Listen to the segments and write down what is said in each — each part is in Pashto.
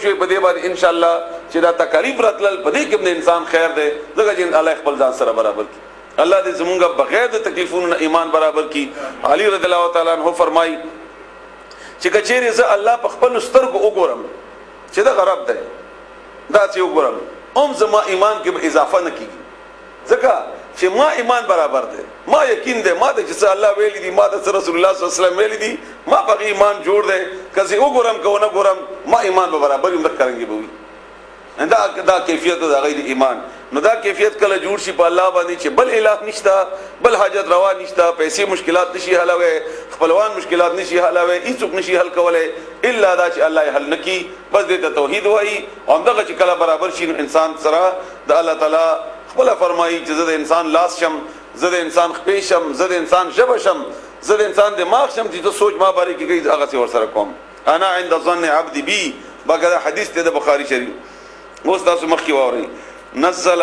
شوې په دې باندې ان شاء الله چې دا تکلیف راتلل په دې کې د انسان خیر دی ځکه چې الله خپل ځان سره برابر کړي الله دې زمونږ بغیر د تکلیفونو ایمان برابر کړي علي رضی الله تعالی عنہ فرمایي چې کچېره زه الله په خپل سترګو وګورم چې دا غرب دی دا چې وګورم زما ایمان کې به اضافه نه کیږي ځکه چې ما ایمان برابر دی ما یقین دی ما د چې الله ویلي دي ما د رسول الله صلی الله علیه وسلم ویلي دي ما په ایمان جوړ دی کزي وګورم کو نه ګورم ما ایمان به برابر یم کرانګي به وي دا کیفیت د غیر ایمان نو دا کیفیت کله جوړ شي په الله باندې چې بل الہ نشتا بل حاجت روا نشتا پیسې مشکلات نشي حلوي خپلوان مشکلات نشي حلوي هیڅ نشي حل کولای الا دا چې الله حل نکي بس د توحید وایي او دغه چې کله برابر شي انسان سره د الله تعالی خپل فرمایي چې زه د انسان لاس شم زه د انسان خپې شم زه د انسان ژبه شم زه د انسان دماغ شم چې ته سوچ ما باره کې کوي هغه څه ورسره کوم انا عند ظن عبدي بي بګه حدیث ته د بخاری شریف اوس تاسو مخکې واورئ نزل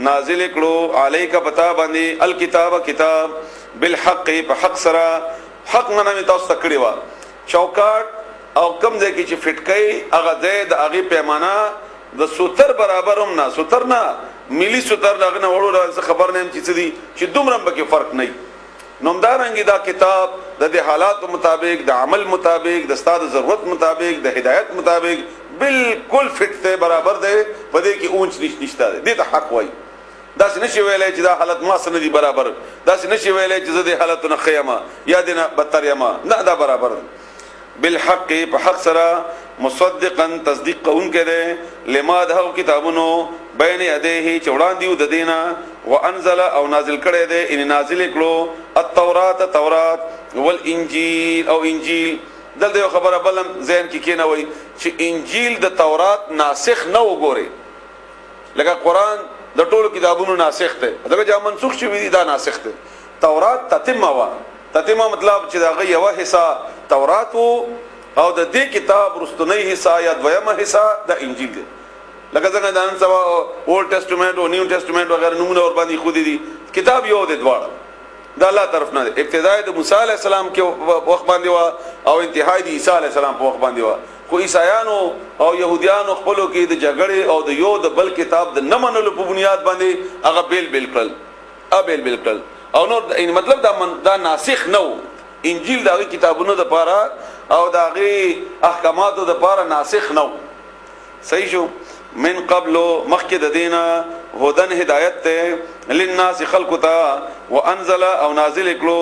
نازل کړو علیک پتا باندې الکتاب کتاب بالحق په حق سره حق نه مې تاسو تکړه وا چوکاټ او کم ځای کې چې فټکای هغه ځای د هغه پیمانه د سوتر برابر هم نه سوتر نه ملي سوتر دغه نه وړو خبر نه چې دي چې دومره به فرق نه نومدارنګي دا کتاب د حالات مطابق د عمل مطابق د استاد ضرورت مطابق د هدایت مطابق بالکل فټ ته برابر دی په دې کې اونچ نشته دی ته حق وای دا څه نشي ویلای چې دا حالت ما سره دي برابر دا څه نشي ویلای چې زه د حالتونو خیمه یا دینه بدتر یما نه دا برابر بالحق په حق سره مصدقا تصدیق کون کړي لما ده کتابونو بین یدیه چوڑان دیو د دینا وانزل او نازل کړي دي ان نازل کړو التوراۃ تورات والانجیل او انجیل دلته خبره بلم ذهن کې کینه وای چې انجیل د تورات ناسخ نه وګوري لکه قران د ټولو کتابونو ناسخ ته دغه چې منسوخ شوی دي دا ناسخ ته تورات تتمه وا تتمه مطلب چې دا یو حصہ تورات او د دې کتاب رستنی حصہ یا دویمه حصہ د انجیل دی لکه څنګه دان سبا اولډ ټیسټمنټ او نیو ټیسټمنټ وغیرہ نمونه ور باندې خو دي کتاب یو دی دواړه د الله طرف نه ابتدای د موسی علی السلام کې وخت باندې وا او انتهای د عیسی علی السلام په وخت باندې وا خو عیسایانو او يهوديانو خپلو کې د جګړې او د یو د بل کتاب د نه منلو په بنیاد باندې هغه بیل کړل او نو مطلب دا ناسخ نو انجیل دغه کتابونو د پاره او دغه احکاماتو د پاره ناسخ نو صحیح شو من قبل مخکد دینا هدن هدایت ته للناس خلقتا وانزل او نازل کړو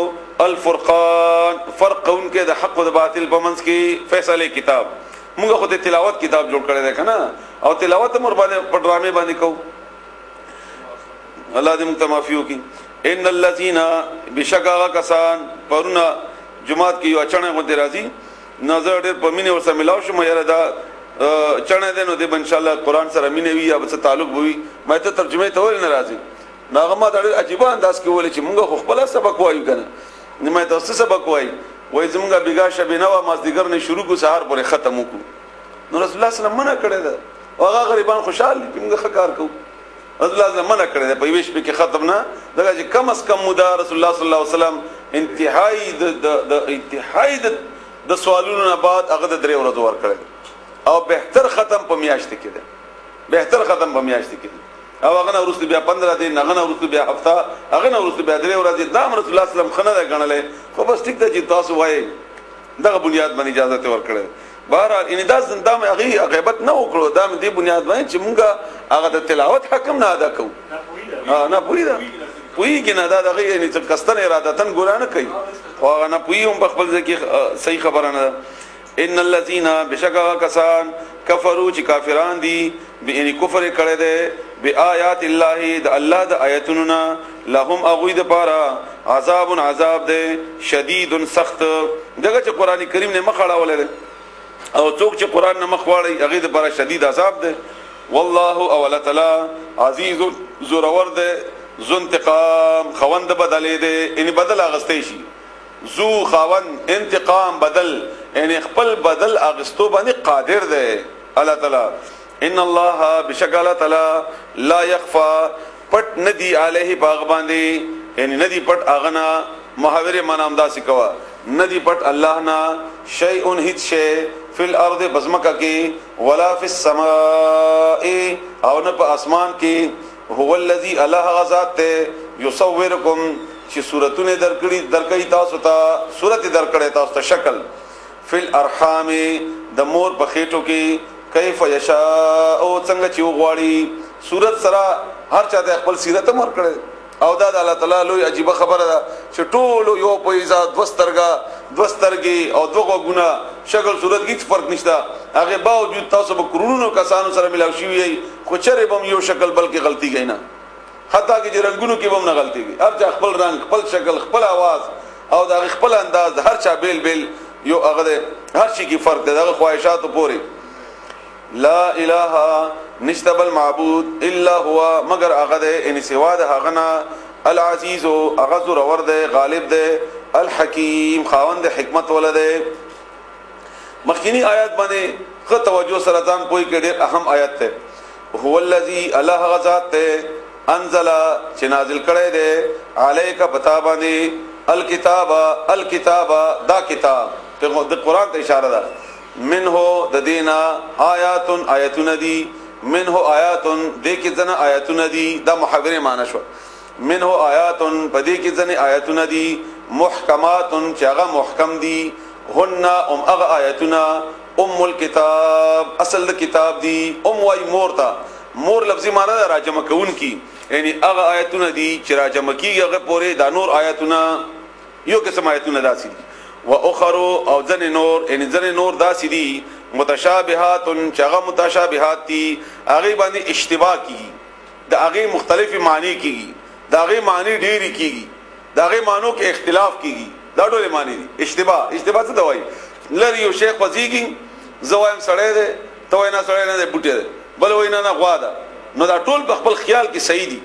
الفرقان فرقون کې د حق او د باطل په منځ کې فیصله کتاب موږ خو د تلاوت کتاب جوړ کړی دی کنه او تلاوت مر باندې پډرامه باندې کو الله دې موږ معافيو کی ان الذين بشکا کسان پرونه جمعات کې یو اچانه غو دي راځي نظر ډېر په مینه ورسره ملاو شو مې یاره چنه دې نو دې ان شاء الله قران سره مینه وي یا څه تعلق وي مې ته ترجمه ته ول ناراضي ناغه ډېر عجیب انداز کې ول چې موږ خپل سبق وایو کنه نه مې تاسو سبق وایي وای زمونږه بیګا شبینه وا مازدیګر نه شروع کو سحر پورې ختم وکړو نو رسول الله صلی الله علیه وسلم منع کړی دا هغه غریبان خوشاله دي موږ ښه کار کوو رسول الله منع کړی دا په ویش په کې ختم نه دغه چې کم از کم مودا رسول الله صلی الله علیه وسلم انتهایی د سوالونو نه بعد هغه د درې ورځې ور کړی او بهتر ختم په میاشت کې ده بهتر ختم په میاشت کې ده او هغه نه ورسته بیا 15 دن هغه نه ورسته بیا هفته هغه نه ورسته بیا 3 ورځې دا رسول الله صلی الله علیه وسلم خنه ده غنلې خو بس ټیک ده چې تاسو وایي دغه بنیاد باندې اجازه ور کړی بهرحال ان دا زندام هغه غیبت نه وکړو دا دې بنیاد باندې چې مونږه هغه د تلاوت حکم نه ادا کوو نه پوری دا پوری کې نه دا دغه یعنی چې کستن ارادتن ګورانه کوي او هغه نه پوی هم په خپل ځکه صحیح خبره نه ان الذين بشکا کسان کفروا چې کافران دي یعنی کفر کړي دي بیاات الله د الله د آیاتونو لهم اغوید پارا عذاب ده شدید سخت دغه چې قران کریم نه مخاړه ولې او څوک چې قران نه مخواړي هغه د پارا شدید عذاب ده والله اول تعالی عزیز زورور ده ذو انتقام خوند بدلې ده ان بدل اغستې شي ذو خوند انتقام بدل یعنی خپل بدل اغستو باندې قادر ده الله تعالی ان الله بشکل تعالی لا يخفى پټ ندی علیه باغ باندې یعنی ندی پټ اغنا محاوره معنی امدا سکوا ندی پټ الله نا شیء هیڅ شی فی الارض بزمکا کی ولا فی السماء او نه په اسمان کی هو الذی الله غزاد ته یصورکم چې صورتونه درکړي تاسو ته صورت درکړي تاسو ته شکل فی الارحام د مور په خېټو کې کیف یشاء او څنګه چې وغواړي صورت سره هر چا د خپل سیرت مر کړي او دا د الله تعالی لوی عجیب خبره ده چې ټول یو په ذات دوسترګي او دوغه ګنا شکل صورت کې فرق نشته هغه باوجود تاسو به کرونو کسانو سره ملاوي شي خو چرې بم یو شکل بلکې غلطي کوي نه حتی کې رنگونو کې بم نه غلطي کوي هر چا خپل رنگ خپل شکل خپل आवाज او دا خپل انداز هر چا بیل یو هغه هر شي کې فرق ده د خواهشاتو پورې لا اله نشتبل معبود الا هو مگر هغه ده ان سوا ده هغه نه العزیز هغه زور ور ده غالب ده الحکیم خاوند حکمت ولده مخکینی آیات باندې خو توجه سره ځان کوئی کې ډېر اهم آیات ده هو الذی الله غزاد ته انزل چې نازل کړي ده الیک بتا باندې الکتاب دا کتاب ته د قران ته اشاره ده منه د دینا آیاتون دی منه آیاتن دې کې ځنه آیاتونه دي دا محاوره معنی شو منه آیاتن پدې کې ځنه آیاتونه دي محکماتن چې هغه محکم دي هن هغه آیاتونه الكتاب اصل د کتاب دي وای مور لفظي معنی دا راجمه کون کی یعنی هغه آیاتونه دي چې راجمه کیږي هغه پورې دا نور آیاتونه یو قسم آیاتونه داسي و اخرو او ځنه نور یعنی ځنه نور داسي دي متشابهات چغه متشابهات دي هغه باندې اشتباه کیږي دا هغه مختلفي معنی کیږي دا هغه معنی ډېری کیږي دا هغه معنو کې اختلاف کیږي دا ډېر معنی دي اشتباه څه دی وایي لری یو شیخ وزیږي زوایم سړی دی ته نه سړی نه دی بوټی دی بل وینا نه غوا ده نو دا ټول په خپل خیال کې صحیح دي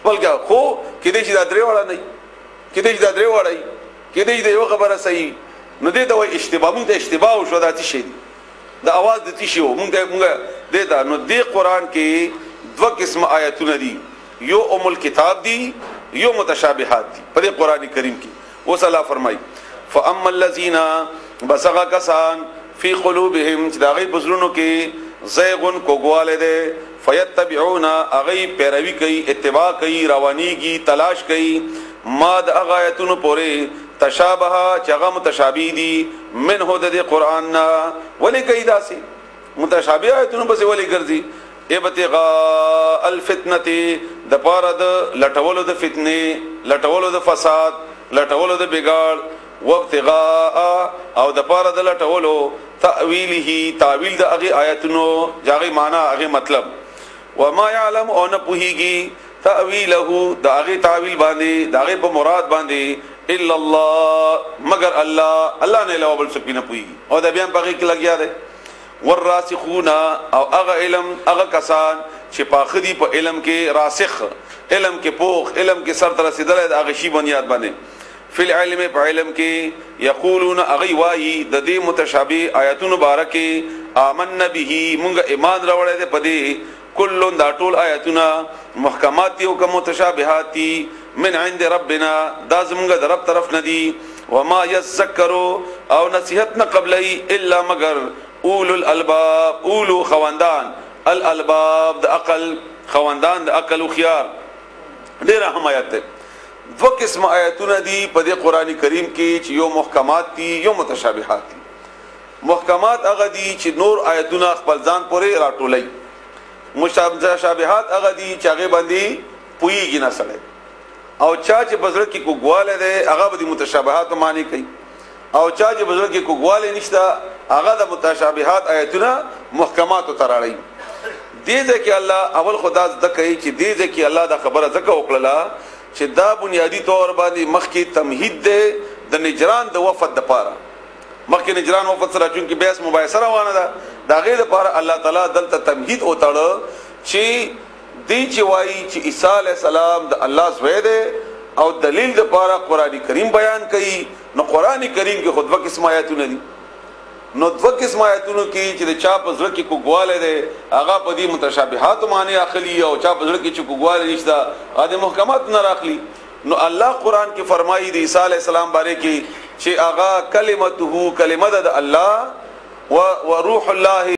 بلکې خو کله چې دا درې وړه نه کله چې دا درې وړه کله چې یو خبره صحیح نو دې ته وایي اشتباه مونږ ته اشتباه او شو دا څه شي دا आवाज د تشي وو مونږ دې نو دې قران کې دوه قسم آیاتونه دي یو الکتاب دي یو متشابهات دي په دې قران کریم کې اوس الله فرمایي فاما الذين بسغا کسان فی قلوبهم چې دا غي بزرونو کې زیغن کوګواله ده فیتبعون اغي پیروي کوي اتباع کوي روانيږي تلاش کوي ما د آیاتونو پورې تشابه چغه متشابه دي من هو د قران نا ولي کوي داسي متشابه آیاتونو بس ولي ګرځي ابتغاء الفتنه د پاره د لټولو د فتنه لټولو د فساد لټولو د بګاړ وابتغاء او د پاره د لټولو تاویله تعویل د هغه آیاتونو جاغي معنی هغه مطلب وما يعلم او نه پوهیږي تاویله د هغه تعویل باندې د هغه په مراد باندې الا الله مگر الله نه علاوه بل څوک نه پوهیږي او د بیان په کې لګیا دی والراسخون او هغه علم هغه کسان چې پاخدي په علم کې راسخ علم کې پوخ علم کې سر تر رسیدل د هغه شی بنیاد باندې فی العلم په علم کې یقولون اغي وای د دې متشابه آیاتونو بارکه آمنا به مونږ ایمان راوړل دي پدې کلون دا ټول آیاتونه محکمات او کوم متشابهات من عند ربنا دا زمونږ د رب طرف ندي وما يذكروا او نصيحت نه قبلي الا مگر اولو الالباب اولو خواندان الالباب د عقل خواندان د عقل او خيار ډېر اهم آیات ده دو قسم آیاتونه دي په دې قرآني کریم کې چې یو محکمات دي یو متشابهات دي محکمات هغه دي چې نور آیاتونه خپل ځان پورې راټولای متشابهات هغه دي چې هغه باندې پویږي نه سره او چا چې بزرګ کې کوګواله ده هغه به متشابهات معنی کوي او چا چې بزرګ کې کوګواله نشته هغه د متشابهات آیاتونه محکمات تراړي دې ځکه الله اول خدا ز کوي چې دې ځکه الله دا خبره زکه وکړه چې دا بنیادی طور باندې مخکې تمهید ده د نجران د وفد د پاره مخکې نجران وفد سره چون کې بیس مباحثه روانه ده دا غیر لپاره الله تعالی دلته تمهید او تړ چې دی چې وایي چې عیسی علی السلام د الله زوی ده او دلیل د پاره قرآنی کریم بیان کړي نو قرآنی کریم کې خود وکه اسماعیتونه دي نو دو قسم آیاتونو کې چې د چا په ځل کې کوګواله ده هغه په دې متشابهات معنی اخلي او چا په ځل کې چې کوګواله نشته هغه محکمات نه راخلي نو الله قران کې فرمایي د عیسی علی السلام باره کې چې اغا کلمته کلمه د الله و روح الله